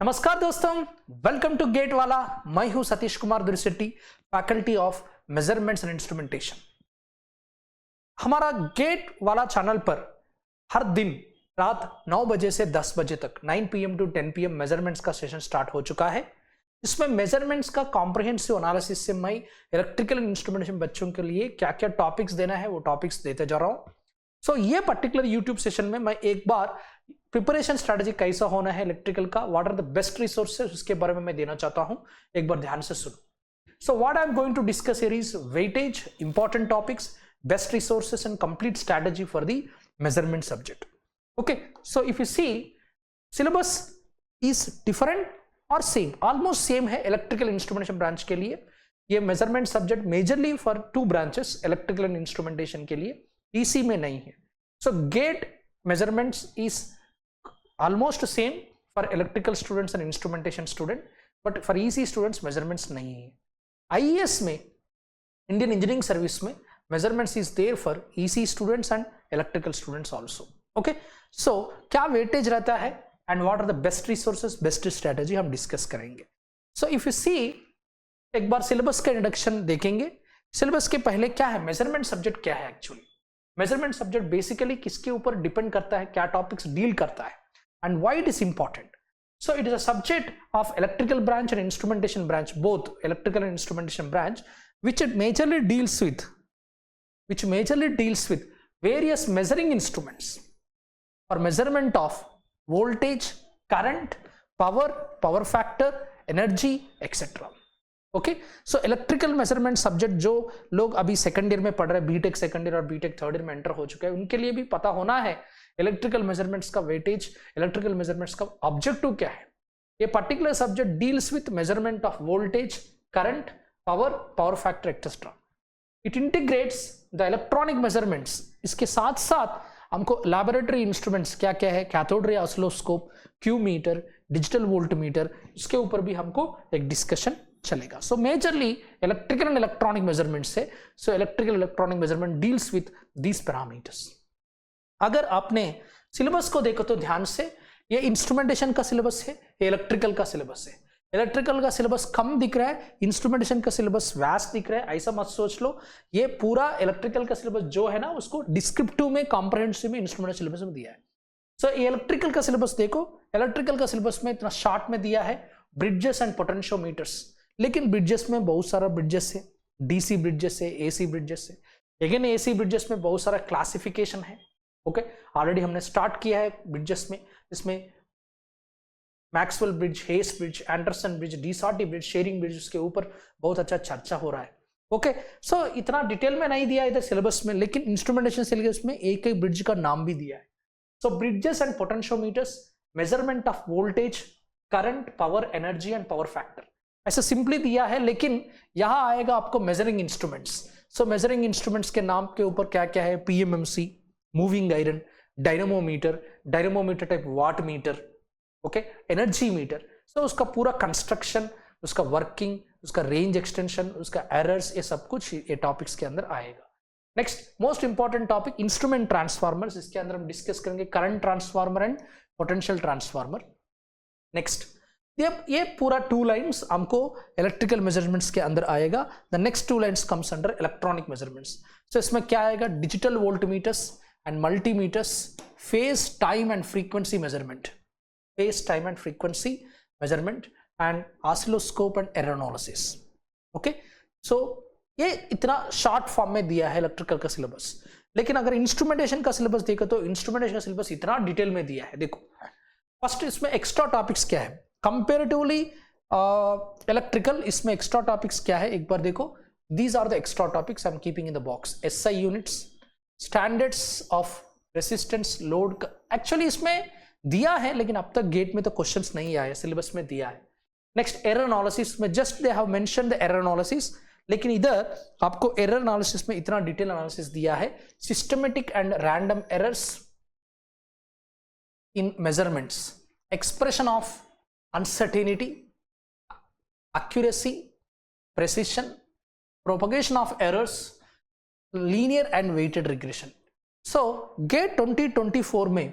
नमस्कार दोस्तों, welcome to get वाला। मैं हूं Satish Kumar Durshetti, faculty of measurements and instrumentation. हमारा गेट वाला चैनल पर हर दिन रात 9 बजे से 10 बजे तक 9 PM टू 10 PM मेजरमेंट्स का सेशन स्टार्ट हो चुका है। इसमें मेजरमेंट्स का कॉम्प्रिहेंसिव एनालिसिस से मैं इलेक्ट्रिकल इंस्ट्रूमेंटेशन बच्चों के लिए क्या क्या टॉपिक्स देना है वो टॉपिक्स देते जा रहा हूं। सो ये पर्टिकुलर यूट्यूब सेशन में मैं एक बार प्रिपरेशन स्ट्रेटजी कैसा होना है इलेक्ट्रिकल का, what are the best resources, उसके बारे में मैं देना चाहता हूं। एक बार ध्यान से सुनो। So what I am going to discuss here is weightage, important topics, best resources and complete strategy for the measurement subject. Okay, so if you see syllabus is different और सेम, ऑलमोस्ट सेम है electrical instrumentation branch के लिए। ये measurement subject majorly for 2 branches, electrical and instrumentation के लिए, EC में नहीं है। So GATE measurements is almost same for electrical students and instrumentation student, but for EC students measurements नहीं है। IES में, Indian Engineering Service में measurements is there for EC students and electrical students also। okay, so क्या weightage रहता है and what are the best resources, best strategy हम discuss करेंगे। so if you see, एक बार syllabus का introduction देखेंगे। syllabus के पहले क्या है, measurement subject क्या है actually? measurement subject basically किसके ऊपर depend करता है, क्या topics deal करता है and why it is important. So it is a subject of electrical branch and instrumentation branch, both electrical and instrumentation branch, which majorly deals with various measuring instruments for measurement of voltage, current, power factor, energy, etc. Okay, so electrical measurement subject जो लोग अभी second year में पढ़ रहे हैं, BTech second year और BTech third year में enter हो चुके हैं, उनके लिए भी पता होना है इलेक्ट्रिकल मेजरमेंट्स का वेटेज, इलेक्ट्रिकल मेजरमेंट्स का ऑब्जेक्टिव क्या है। ये particular subject deals with measurement of voltage, current, power factor etcetera. It integrates the electronic measurements. इसके साथ साथ हमको लैबोरेटरी इंस्ट्रूमेंट्स क्या क्या है, cathode ray oscilloscope, Q meter, digital volt meter, इसके ऊपर भी हमको एक डिस्कशन चलेगा। So majorly electrical and electronic measurement से, so electrical electronic measurement deals with these parameters. अगर आपने सिलेबस को देखो तो ध्यान से, ये इंस्ट्रूमेंटेशन का सिलेबस है, ये इलेक्ट्रिकल का सिलेबस है। इलेक्ट्रिकल का सिलेबस कम दिख रहा है, इंस्ट्रूमेंटेशन का सिलेबस वास्ट दिख रहा है, ऐसा मत सोच लो। ये पूरा इलेक्ट्रिकल का सिलेबस जो है ना, उसको डिस्क्रिप्टिव में, कॉम्प्रिहेंसिव में, इंस्ट्रूमेंटेशन सिलेबस में दिया है। सो ये इलेक्ट्रिकल का सिलेबस देखो, इलेक्ट्रिकल का सिलेबस में इतना शॉर्ट में दिया है ब्रिजेस एंड पोटेंशियोमीटर्स, लेकिन ब्रिजेस में बहुत सारा ब्रिजेस है, डीसी ब्रिजेस है, एसी ब्रिजेस है। लेकिन एसी ब्रिजेस में बहुत सारा क्लासिफिकेशन है। ओके, ऑलरेडी हमने स्टार्ट किया है ब्रिजेस में, इसमें Maxwell bridge, Hay's bridge, Anderson bridge, De Sauty bridge, Schering bridge, उसके ऊपर बहुत अच्छा चर्चा हो रहा है। ओके, सो इतना डिटेल में नहीं दिया इधर सिलेबस में, लेकिन इंस्ट्रूमेंटेशन सिलेबस में एक एक ब्रिज का नाम भी दिया है। So bridges and potentiometers, measurement of voltage, current, power, energy and power factor, ऐसा सिंपली दिया है। लेकिन यहां आएगा आपको measuring instruments. So measuring instruments के नाम के ऊपर क्या क्या है, PMMC, moving iron, dynamometer, dynamometer type watt meter, okay, energy meter. So उसका पूरा कंस्ट्रक्शन, उसका वर्किंग, उसका रेंज एक्सटेंशन, उसका एरर्स, ये सब कुछ ये टॉपिक्स के अंदर आएगा। Next most important topic instrument transformers, इसके अंदर हम डिस्कस करेंगे current transformer and potential transformer. Next ये पूरा 2 लाइन्स हमको इलेक्ट्रिकल मेजरमेंट्स के अंदर आएगा। The next 2 lines comes under electronic measurements. So इसमें क्या आएगा, digital voltmeters and multimeters, phase, time and frequency measurement, phase, time and frequency measurement and oscilloscope and error analysis. Okay, so ये इतना short form में दिया है electrical का syllabus. लेकिन अगर इंस्ट्रूमेंटेशन का सिलेबस देखो तो इंस्ट्रूमेंटेशन का सिलेबस इतना डिटेल में दिया है। देखो फर्स्ट इसमें एक्स्ट्रा टॉपिक्स क्या है कंपेरेटिवली इलेक्ट्रिकल, इसमें एक्स्ट्रा टॉपिक्स क्या है एक बार देखो। These are the extra topics I am keeping in the box. SI units, standards of resistance, load, actually इसमें दिया है लेकिन अब तक गेट में तो क्वेश्चंस नहीं आए, सिलेबस में दिया है। नेक्स्ट एरर एनालिसिस में just they have mentioned the error analysis, लेकिन इधर आपको एरर एनालिसिस में इतना डिटेल एनालिसिस दिया है। Systematic and random errors in measurements, expression of uncertainty, accuracy, precision, propagation of errors, linear and weighted regression. So GATE 2024 में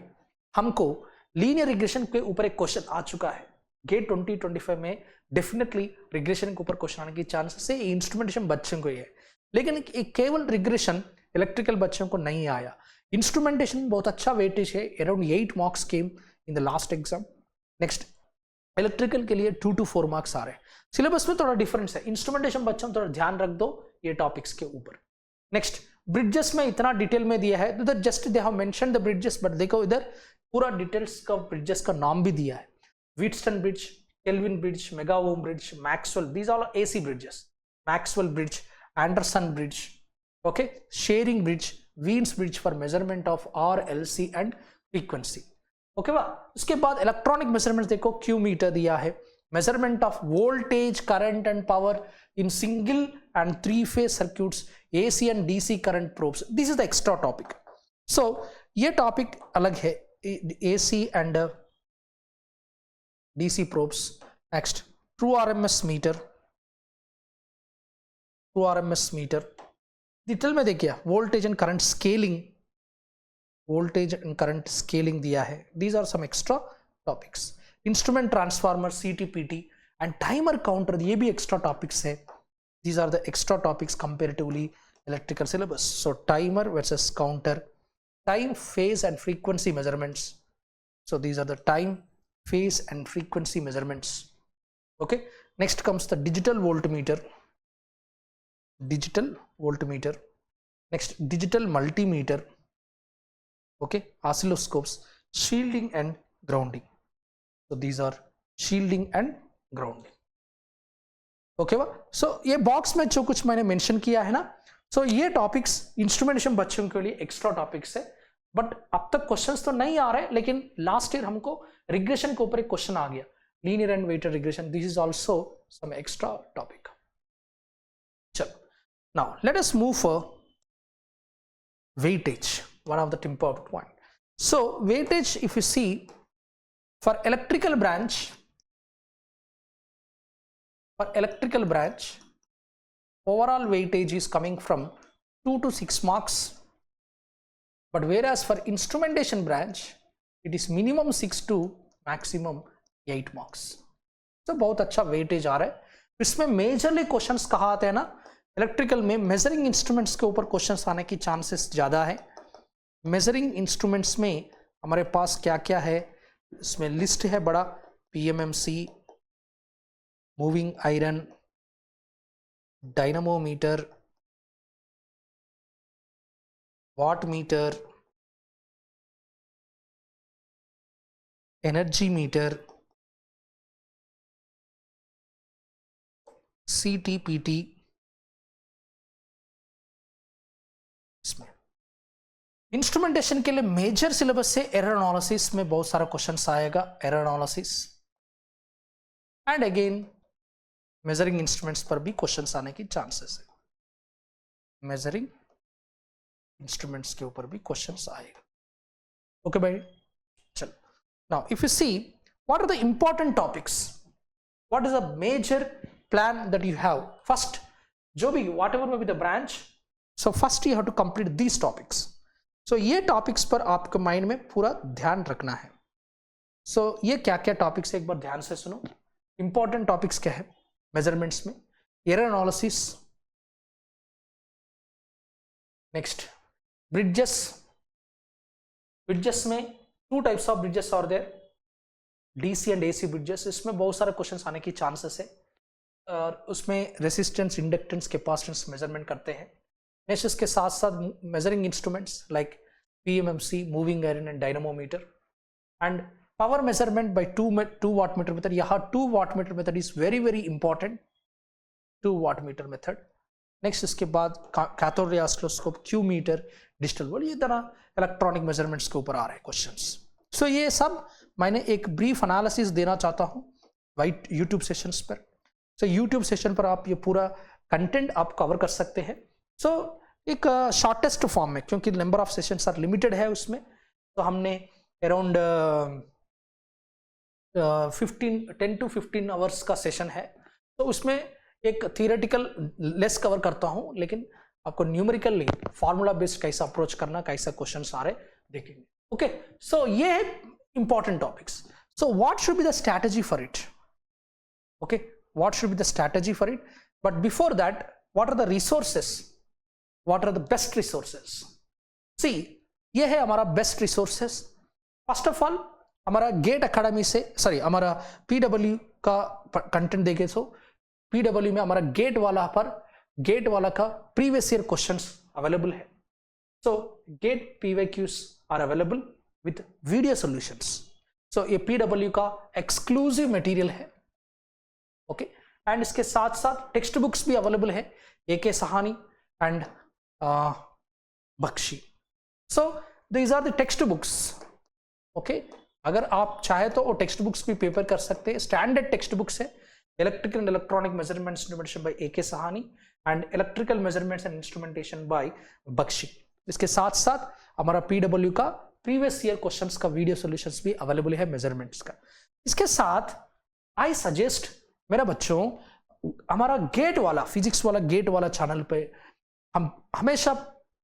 हमको linear regression के ऊपर एक क्वेश्चन आ चुका है। गेट 2025 में डेफिनेटली रिग्रेशन के ऊपर क्वेश्चन आने की चांसेस है। इंस्ट्रूमेंटेशन बच्चों को ही है, लेकिन केवल रिग्रेशन इलेक्ट्रिकल बच्चों को नहीं आया। इंस्ट्रूमेंटेशन बहुत अच्छा वेटेज है, around 8 marks came in the last exam. Next electrical के लिए 2 to 4 मार्क्स आ रहे हैं। सिलेबस में थोड़ा डिफरेंस है, इंस्ट्रूमेंटेशन बच्चों थोड़ा ध्यान रख दो ये टॉपिक्स के ऊपर। नेक्स्ट ब्रिड्जेस में इतना डिटेल में दिया है, इधर just they have mentioned the bridges, but देखो इधर पूरा डिटेल्स का ब्रिड्जेस का नाम भी दिया है। Wheatstone bridge, Kelvin bridge, mega ohm bridge, Maxwell, these are AC bridges, Maxwell bridge, Anderson bridge, okay, Schering bridge, Wien's bridge for measurement of RLC and frequency, okay वाह। उसके बाद इलेक्ट्रॉनिक मेजरमेंट देखो, क्यू मीटर दिया है, measurement of voltage, current and power in single and 3 phase circuits, AC and DC current probes, this is the extra topic. So ये topic अलग है, AC and DC probes। next true RMS meter, true RMS meter detail में देखिए, voltage and current scaling, voltage and current scaling दिया है, these are some extra topics। Instrument transformer, CTPT and timer counter, ये भी extra topics है, these are the extra topics comparatively electrical syllabus। so timer versus counter, time, phase and frequency measurements, so these are the time, phase and frequency measurements, okay। next comes the digital voltmeter, digital voltmeter, next digital multimeter, okay, oscilloscopes, shielding and grounding, so these are shielding and grounding, okay va। so ये box में जो कुछ मैंने mention किया है ना, so ये topics instrumentation बच्चों के लिए एक्स्ट्रा टॉपिक्स है, बट अब तक क्वेश्चंस तो नहीं आ रहे, लेकिन लास्ट ईयर हमको रिग्रेशन के ऊपर एक क्वेश्चन आ गया, linear and weighted regression, this is also some extra topic. चलो now let us move for weightage, one of the important point. So weightage, if you see for electrical branch, overall weightage is coming from 2 to 6 marks, but whereas for instrumentation branch it is minimum 6 to maximum 8 marks। तो बहुत अच्छा weightage आ रहा है। इसमें majorly questions कहाँ आते हैं ना, इलेक्ट्रिकल में मेजरिंग इंस्ट्रूमेंट्स के ऊपर क्वेश्चंस आने की चांसेस ज्यादा है। मेजरिंग इंस्ट्रूमेंट्स में हमारे पास क्या क्या है, इसमें लिस्ट है बड़ा, PMMC, moving iron, dynamometer, watt meter, energy meter, CTPT। इसमें इंस्ट्रूमेंटेशन के लिए मेजर सिलेबस से एरर एनालिसिस में बहुत सारा क्वेश्चंस आएगा, error analysis and again measuring instruments पर भी क्वेश्चंस आने की चांसेस है, मेजरिंग इंस्ट्रूमेंट्स के ऊपर भी क्वेश्चंस आएगा, ओके भाई। चलो now if you see what are the important topics, what is the major plan that you have, first जो भी whatever may be the branch, so first you have to complete these topics. So ये topics पर आपके mind में पूरा ध्यान रखना है। सो ये क्या क्या टॉपिक्स है एक बार ध्यान से सुनो। इंपॉर्टेंट टॉपिक्स क्या है मेजरमेंट्स में, एरर एनालिसिस, नेक्स्ट ब्रिड्जेस, ब्रिड्जेस में 2 टाइप्स ऑफ ब्रिड्जेस और देयर, DC एंड AC ब्रिड्जेस, इसमें बहुत सारे क्वेश्चंस आने की चांसेस है, और उसमें रेसिस्टेंस, इंडक्टेंस, कैपेसिटेंस मेजरमेंट करते हैं। नेक्स्ट इसके साथ साथ measuring instruments like PMMC, moving iron and dynamometer, and power measurement by 2 watt meter method। यहाँ 2 watt meter method is very important, 2 watt meter method। Next इसके बाद cathode ray oscilloscope, Q meter, digital volt, ये तरह electronic measurements के ऊपर आ रहे हैं questions. सो ये सब मैंने एक ब्रीफ एनालिसिस देना चाहता हूँ वाइट यूट्यूब सेशंस पर। सो यूट्यूब सेशन पर आप ये पूरा कंटेंट आप कवर कर सकते हैं। सो एक शॉर्टेस्ट फॉर्म में, क्योंकि number of sessions are limited है उसमें, तो हमने अराउंड 10 to 15 आवर्स का सेशन है, तो उसमें एक थियोरेटिकल लेस कवर करता हूं, लेकिन आपको न्यूमेरिकली फार्मूला बेस्ड कैसा अप्रोच करना, कैसा क्वेश्चंस आ रहे देखेंगे। ओके, सो ये है important topics. So what should be the strategy for it, Okay, what should be the strategy for it? But before that, what are the resources? What are the best resources? See, ये है हमारा best resources. First of all हमारा gate academy से, sorry, हमारा PW का content देखे तो PW में हमारा गेट वाला का प्रीवियस ईयर क्वेश्चंस अवेलेबल है. So GATE PYQs are available with video solutions. So ये पीडब्ल्यू का एक्सक्लूसिव मटेरियल है. ओके, एंड इसके साथ साथ टेक्स्ट बुक्स भी अवेलेबल है, A K Sawhney and Bakshi. So these are the text books. Okay, अगर आप चाहे तो वो टेक्स्ट बुक्स भी पेपर कर सकते हैं. स्टैंडर्ड टेक्स्ट बुक्स है, electrical and electronic measurement instrumentation by AK Sawhney and electrical measurements and instrumentation by Bakshi. इसके साथ साथ हमारा पीडब्ल्यू का प्रीवियस ईयर क्वेश्चंस का वीडियो सॉल्यूशंस भी अवेलेबल है मेजरमेंट्स का. इसके साथ आई सजेस्ट मेरा बच्चों, हमारा गेट वाला फिजिक्स वाला गेट वाला चैनल पे हम हमेशा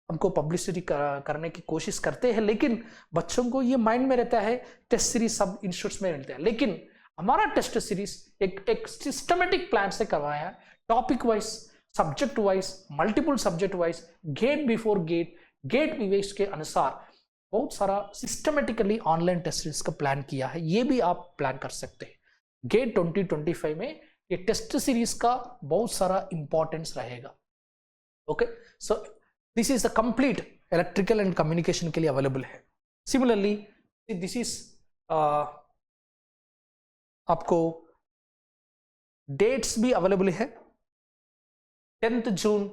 हमको पब्लिसिटी करने की कोशिश करते हैं, लेकिन बच्चों को ये माइंड में रहता है टेस्ट सीरीज सब इंस्टीट्यूट्स में मिलते हैं. लेकिन हमारा टेस्ट सीरीज एक सिस्टमेटिक प्लान से करवाया है, topic wise, subject wise, multiple subject wise, GATE before GATE, GATE PYQ के अनुसार बहुत सारा सिस्टमेटिकली ऑनलाइन टेस्ट सीरीज का प्लान किया है. ये भी आप प्लान कर सकते हैं. गेट 2025 में ये टेस्ट सीरीज का बहुत सारा इंपॉर्टेंस रहेगा. Okay, so this is the complete electrical and communication के लिए अवेलेबल है. सिमिलरली दिस इज आपको डेट्स भी अवेलेबल है. 10th जून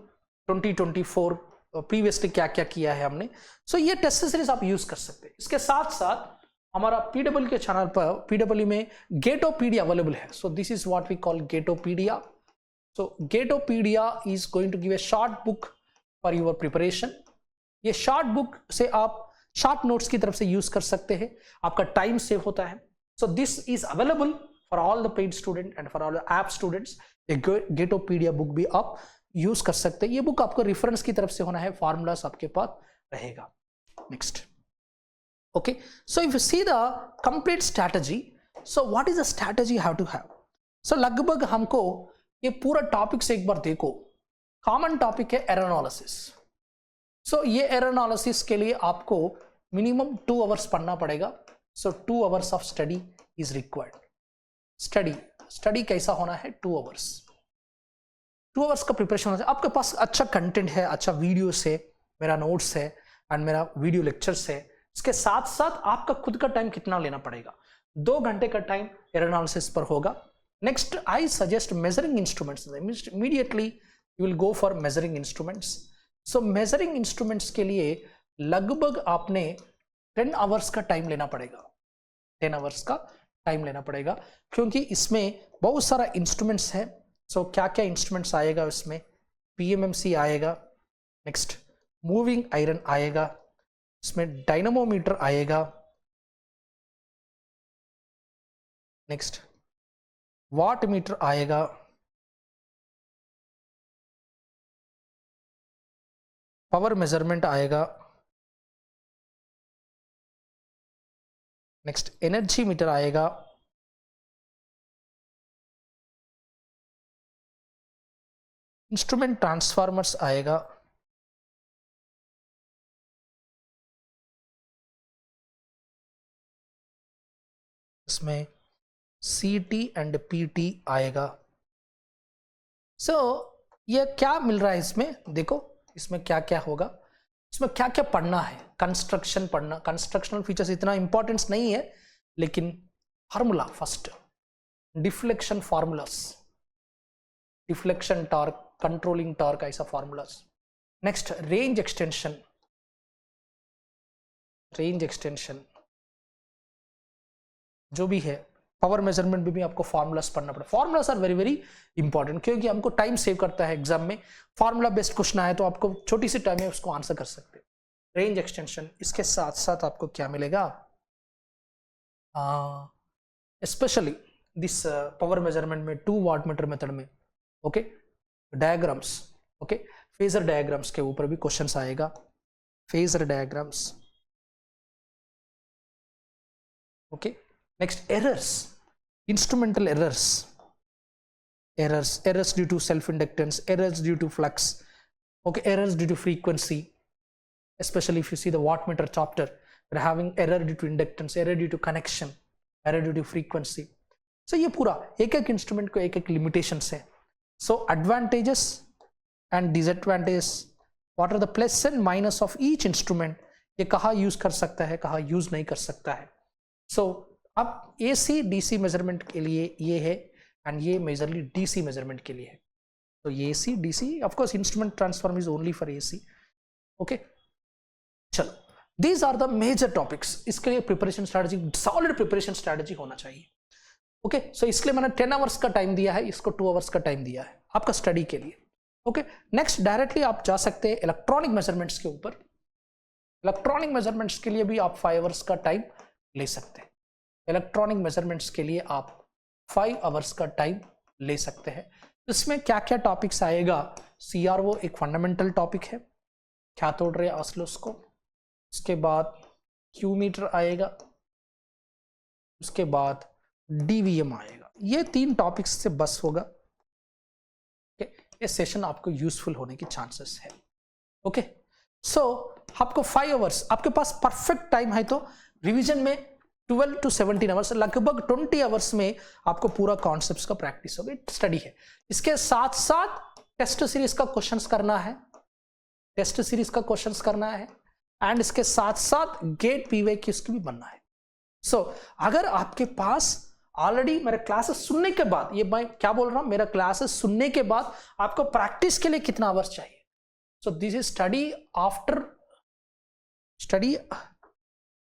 2024 प्रीवियसली क्या क्या किया है हमने. सो ये टेस्ट सीरीज आप यूज कर सकते हैं. इसके साथ साथ हमारा पीडब्ल्यू के चैनल पर पीडब्ल्यू में गेटोपीडिया अवेलेबल है. So this is what we call GATEopedia. So GATEopedia is going to give a short book for your preparation. ये शॉर्ट बुक से आप शॉर्ट नोट्स की तरफ से यूज कर सकते हैं, आपका टाइम सेव होता है. So this is available for all the paid student and for all the app students. GATEopedia book भी आप यूज कर सकते हैं. ये बुक आपको रेफरेंस की तरफ से होना है, फॉर्मूलास आपके पास रहेगा. Next, okay, so if you see the complete strategy, so what is the strategy you have to have? So लगभग हमको ये पूरा टॉपिक से एक बार देखो. कॉमन टॉपिक है एरर एनालिसिस. सो ये एरर एनालिसिस के लिए आपको मिनिमम 2 आवर्स पढ़ना पड़ेगा. सो 2 hours of study is required. Study कैसा होना है? 2 आवर्स. 2 आवर्स का प्रिपरेशन होना है. आपके पास अच्छा कंटेंट है, अच्छा वीडियोस है, मेरा नोट्स है एंड मेरा वीडियो लेक्चर्स है. इसके साथ साथ आपका खुद का टाइम कितना लेना पड़ेगा? 2 घंटे का टाइम एरर एनालिसिस पर होगा. Next, I suggest measuring instruments. Immediately you will go for measuring instruments. So measuring instruments के लिए लगभग आपने 10 आवर्स का टाइम लेना पड़ेगा. 10 आवर्स का टाइम लेना पड़ेगा क्योंकि इसमें बहुत सारा इंस्ट्रूमेंट्स है. सो क्या क्या इंस्ट्रूमेंट्स आएगा इसमें? पीएमएमसी आएगा, नेक्स्ट मूविंग आयरन आएगा, इसमें डायनामोमीटर आएगा, नेक्स्ट वाट मीटर आएगा, पावर मेजरमेंट आएगा, नेक्स्ट एनर्जी मीटर आएगा, इंस्ट्रूमेंट ट्रांसफार्मर्स आएगा, इसमें सीटी एंड पीटी आएगा. सो ये क्या मिल रहा है इसमें? देखो इसमें क्या क्या होगा, इसमें क्या क्या पढ़ना है. कंस्ट्रक्शन पढ़ना, कंस्ट्रक्शनल फीचर्स इतना इंपॉर्टेंस नहीं है, लेकिन formula first, deflection formulas, deflection torque, controlling torque, ऐसा formulas. Next range extension, range extension जो भी है, पावर मेजरमेंट भी आपको फार्मूलास पढ़ना पड़ेगा. Formulas are very very important क्योंकि हमको टाइम सेव करता है. एग्जाम में फार्मूला बेस्ड क्वेश्चन आए तो आपको छोटी सी टाइम में उसको आंसर कर सकते हैं. रेंज एक्सटेंशन, इसके साथ साथ आपको क्या मिलेगा? स्पेशली दिस पावर मेजरमेंट में 2 वाट मीटर मेथड में, okay, diagrams, okay, phasor diagrams के ऊपर भी क्वेश्चंस आएगा. Phasor diagrams, okay. Next errors, instrumental errors, errors due to self inductance, errors due to flux, okay, errors due to frequency, especially if you see the wattmeter chapter, we're having error due to inductance, error due to connection, error due to frequency. So ये पूरा एक एक instrument को एक एक limitations है. So advantages and disadvantages, what are the plus and minus of each instrument, ये कहाँ यूज कर सकता है, कहाँ यूज नहीं कर सकता है. So अब AC DC मेजरमेंट के लिए ये है एंड ये मेजरली DC मेजरमेंट के लिए है. तो ये AC DC of course instrument transform is only for AC. Okay, चलो, these are the major topics. इसके लिए preparation strategy, solid preparation strategy होना चाहिए. ओके, सो इसके लिए मैंने 10 आवर्स का टाइम दिया है, इसको 2 आवर्स का टाइम दिया है आपका स्टडी के लिए. ओके, नेक्स्ट डायरेक्टली आप जा सकते हैं इलेक्ट्रॉनिक मेजरमेंट्स के ऊपर. इलेक्ट्रॉनिक मेजरमेंट्स के लिए भी आप 5 आवर्स का टाइम ले सकते हैं. इलेक्ट्रॉनिक मेजरमेंट्स के लिए आप 5 आवर्स का टाइम ले सकते हैं. इसमें क्या क्या टॉपिक्स आएगा? CRO एक फंडामेंटल टॉपिक है, कैथोड रे ऑसिलोस्कोप, उसके बाद क्यू मीटर आएगा, उसके बाद DVM आएगा. ये 3 टॉपिक्स से बस होगा. ये सेशन आपको यूजफुल होने की चांसेस है. ओके, सो आपको 5 आवर्स, आपके पास परफेक्ट टाइम है. तो रिवीजन में 12 to 17 आवर्स, लगभग 20 आवर्स में आपको पूरा कॉन्सेप्ट्स का प्रैक्टिस होगी, स्टडी है. इसके साथ साथ टेस्ट सीरीज का क्वेश्चंस करना है, टेस्ट सीरीज का क्वेश्चंस करना है, एंड इसके साथ साथ गेट PYQs की भी बनना है. सो अगर आपके पास ऑलरेडी मेरे क्लासेस सुनने के बाद, ये मैं क्या बोल रहा हूं, मेरा क्लासेस सुनने के बाद आपको प्रैक्टिस के लिए कितना आवर्स चाहिए? सो this is study after study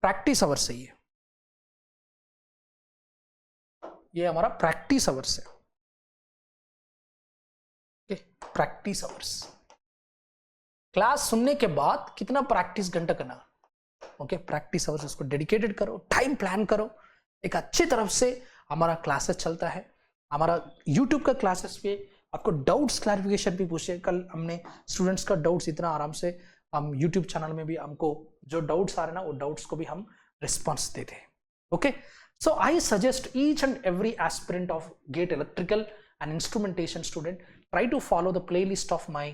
practice hours है. ये हमारा प्रैक्टिस आवर्स है. प्रैक्टिस आवर्स, क्लास सुनने के बाद कितना प्रैक्टिस घंटा करना. ओके, प्रैक्टिस आवर्स, उसको डेडिकेटेड करो, टाइम प्लान करो. एक अच्छी तरफ से हमारा क्लासेस चलता है. हमारा यूट्यूब का क्लासेस पे आपको डाउट्स क्लैरिफिकेशन भी पूछे. कल हमने स्टूडेंट्स का डाउट्स इतना आराम से हम यूट्यूब चैनल में भी, हमको जो डाउट्स आ रहे हैं ना, वो डाउट्स को भी हम रिस्पॉन्स देते हैं. Okay, so I suggest each and every aspirant of GATE electrical and instrumentation student try to follow the playlist of my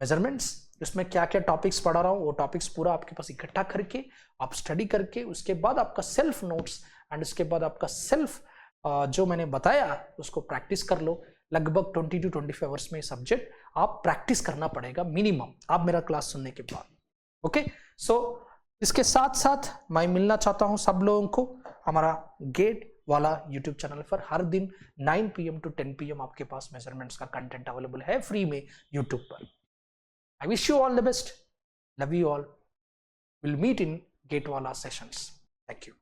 measurements. इसमें क्या क्या टॉपिक्स पढ़ा रहा हूँ वो टॉपिक्स पूरा आपके पास इकट्ठा करके आप स्टडी करके, उसके बाद आपका सेल्फ नोट्स एंड उसके बाद आपका सेल्फ जो मैंने बताया उसको प्रैक्टिस कर लो. लगभग 20 to 25 आवर्स में सब्जेक्ट आप प्रैक्टिस करना पड़ेगा मिनिमम, आप मेरा क्लास सुनने के बाद. ओके, सो इसके साथ साथ मैं मिलना चाहता हूं सब लोगों को हमारा गेट वाला यूट्यूब चैनल पर. हर दिन 9 PM to 10 PM आपके पास मेजरमेंट्स का कंटेंट अवेलेबल है फ्री में यूट्यूब पर. I wish you all the best, love you all, will meet in GATE वाला सेशंस. Thank you.